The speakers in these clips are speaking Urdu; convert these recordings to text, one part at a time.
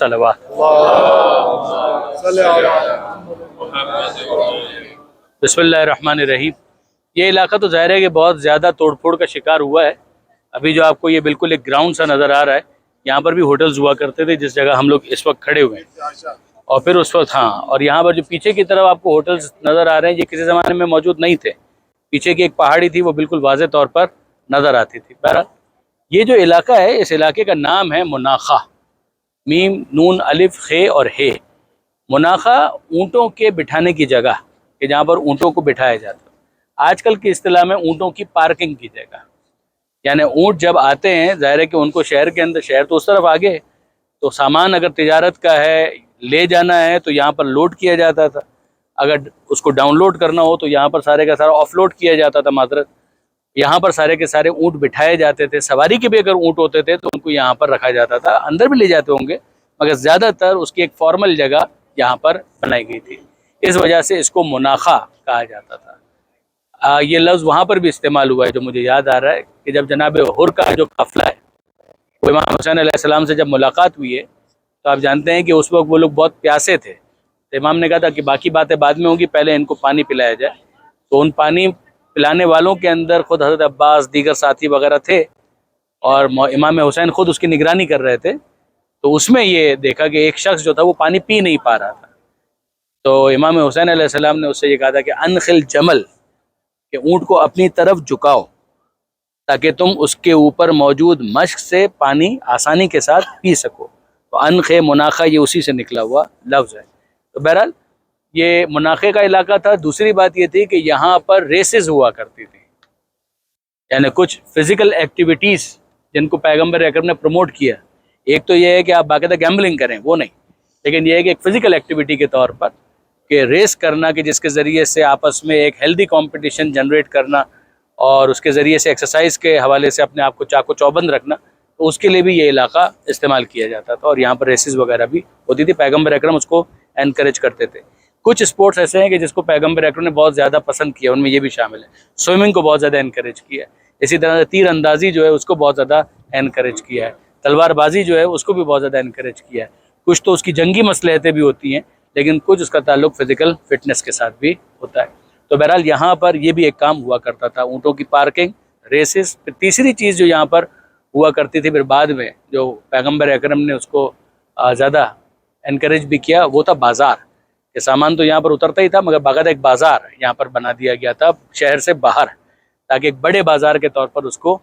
صلوات۔ بسم اللہ الرحمن الرحیم۔ یہ علاقہ تو ظاہر ہے کہ بہت زیادہ توڑ پھوڑ کا شکار ہوا ہے۔ ابھی جو آپ کو یہ بالکل ایک گراؤنڈ سا نظر آ رہا ہے، یہاں پر بھی ہوٹلز ہوا کرتے تھے جس جگہ ہم لوگ اس وقت کھڑے ہوئے ہیں، اور پھر اس وقت اور یہاں پر جو پیچھے کی طرف آپ کو ہوٹلز نظر آ رہے ہیں، یہ کسی زمانے میں موجود نہیں تھے۔ پیچھے کی ایک پہاڑی تھی، وہ بالکل واضح طور پر نظر آتی تھی۔ بہرحال یہ جو علاقہ ہے، اس علاقے کا نام ہے مناخہ، میم نون الف خے اور ہے۔ مناخہ اونٹوں کے بٹھانے کی جگہ، کہ جہاں پر اونٹوں کو بٹھایا جاتا ہے۔ آج کل کی اصطلاح میں اونٹوں کی پارکنگ کی جگہ، یعنی اونٹ جب آتے ہیں، ظاہر ہے کہ ان کو شہر کے اندر، شہر تو اس طرف آگے، تو سامان اگر تجارت کا ہے، لے جانا ہے تو یہاں پر لوڈ کیا جاتا تھا، اگر اس کو ڈاؤن لوڈ کرنا ہو تو یہاں پر سارے کا سارا آف لوڈ کیا جاتا تھا۔ معذرت، یہاں پر سارے کے سارے اونٹ بٹھائے جاتے تھے۔ سواری کے بھی اگر اونٹ ہوتے تھے تو ان کو یہاں پر رکھا جاتا تھا، اندر بھی لے جاتے ہوں گے، مگر زیادہ تر اس کی ایک فارمل جگہ یہاں پر بنائی گئی تھی۔ اس وجہ سے اس کو مناخہ کہا جاتا تھا۔ یہ لفظ وہاں پر بھی استعمال ہوا ہے، جو مجھے یاد آ رہا ہے کہ جب جناب حر کا جو قافلہ ہے، وہ امام حسین علیہ السلام سے جب ملاقات ہوئی ہے، تو آپ جانتے ہیں کہ اس وقت وہ لوگ بہت پیاسے تھے، تو امام نے کہا تھا کہ باقی باتیں بعد میں ہوں گی، پہلے ان کو پانی پلایا جائے۔ تو ان پانی پلانے والوں کے اندر خود حضرت عباس، دیگر ساتھی وغیرہ تھے، اور امام حسین خود اس کی نگرانی کر رہے تھے۔ تو اس میں یہ دیکھا کہ ایک شخص جو تھا وہ پانی پی نہیں پا رہا تھا، تو امام حسین علیہ السلام نے اس سے یہ کہا تھا کہ انخل جمل، کہ اونٹ کو اپنی طرف جھکاؤ تاکہ تم اس کے اوپر موجود مشق سے پانی آسانی کے ساتھ پی سکو۔ تو انخے مناخہ یہ اسی سے نکلا ہوا لفظ ہے۔ تو بہرحال یہ مناخے کا علاقہ تھا۔ دوسری بات یہ تھی کہ یہاں پر ریسز ہوا کرتی تھی، یعنی کچھ فزیکل ایکٹیویٹیز جن کو پیغمبر اکرم نے پروموٹ کیا۔ ایک تو یہ ہے کہ آپ باقاعدہ گیمبلنگ کریں، وہ نہیں، لیکن یہ ہے کہ ایک فزیکل ایکٹیویٹی کے طور پر کہ ریس کرنا، کہ جس کے ذریعے سے آپس میں ایک ہیلدی کمپٹیشن جنریٹ کرنا، اور اس کے ذریعے سے ایکسرسائز کے حوالے سے اپنے آپ کو چاق و چوبند رکھنا، تو اس کے لیے بھی یہ علاقہ استعمال کیا جاتا تھا، اور یہاں پر ریسز وغیرہ بھی ہوتی تھی۔ پیغمبر اکرم اس کو انکریج کرتے تھے۔ کچھ اسپورٹس ایسے ہیں کہ جس کو پیغمبر اکرم نے بہت زیادہ پسند کیا، ان میں یہ بھی شامل ہے۔ سوئمنگ کو بہت زیادہ انکریج کیا ہے، اسی طرح سے تیر اندازی جو ہے اس کو بہت زیادہ انکریج کیا ہے، تلوار بازی جو ہے اس کو بھی بہت زیادہ انکریج کیا ہے۔ کچھ تو اس کی جنگی مصلحتیں بھی ہوتی ہیں، لیکن کچھ اس کا تعلق فزیکل فٹنس کے ساتھ بھی ہوتا ہے۔ تو بہرحال یہاں پر یہ بھی ایک کام ہوا کرتا تھا، اونٹوں کی پارکنگ، ریسز۔ پھر تیسری چیز جو یہاں پر ہوا کرتی تھی، پھر بعد میں جو پیغمبر اکرم نے اس کو زیادہ انکریج بھی کیا، وہ تھا بازار، کہ سامان تو یہاں پر اترتا ہی تھا، مگر باقاعدہ ایک بازار یہاں پر بنا دیا گیا تھا شہر سے باہر، تاکہ ایک بڑے بازار کے طور پر اس کو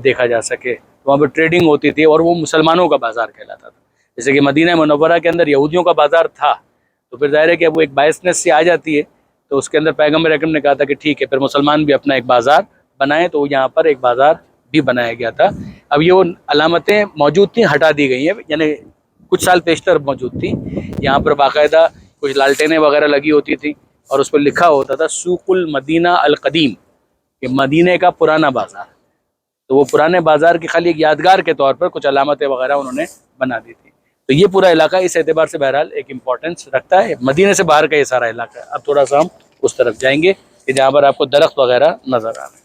دیکھا جا سکے۔ وہاں پر ٹریڈنگ ہوتی تھی، اور وہ مسلمانوں کا بازار کہلاتا تھا۔ جیسے کہ مدینہ منورہ کے اندر یہودیوں کا بازار تھا، تو پھر ظاہر ہے کہ وہ ایک بائسنس سے آ جاتی ہے، تو اس کے اندر پیغمبر اکرم نے کہا تھا کہ ٹھیک ہے، پھر مسلمان بھی اپنا ایک بازار بنائیں، تو یہاں پر ایک بازار بھی بنایا گیا تھا۔ اب یہ وہ علامتیں موجود تھیں، ہٹا دی گئی ہیں، یعنی کچھ سال پیشتر موجود تھیں۔ یہاں پر باقاعدہ کچھ لالٹینیں وغیرہ لگی ہوتی تھیں، اور اس پر لکھا ہوتا تھا سوق المدینہ القدیم، کہ مدینہ کا پرانا بازار۔ تو وہ پرانے بازار کی خالی ایک یادگار کے طور پر کچھ علامتیں وغیرہ انہوں نے بنا دی تھی۔ تو یہ پورا علاقہ اس اعتبار سے بہرحال ایک امپورٹنس رکھتا ہے۔ مدینہ سے باہر کا یہ سارا علاقہ ہے۔ اب تھوڑا سا ہم اس طرف جائیں گے کہ جہاں پر آپ کو درخت وغیرہ نظر آ رہے ہیں۔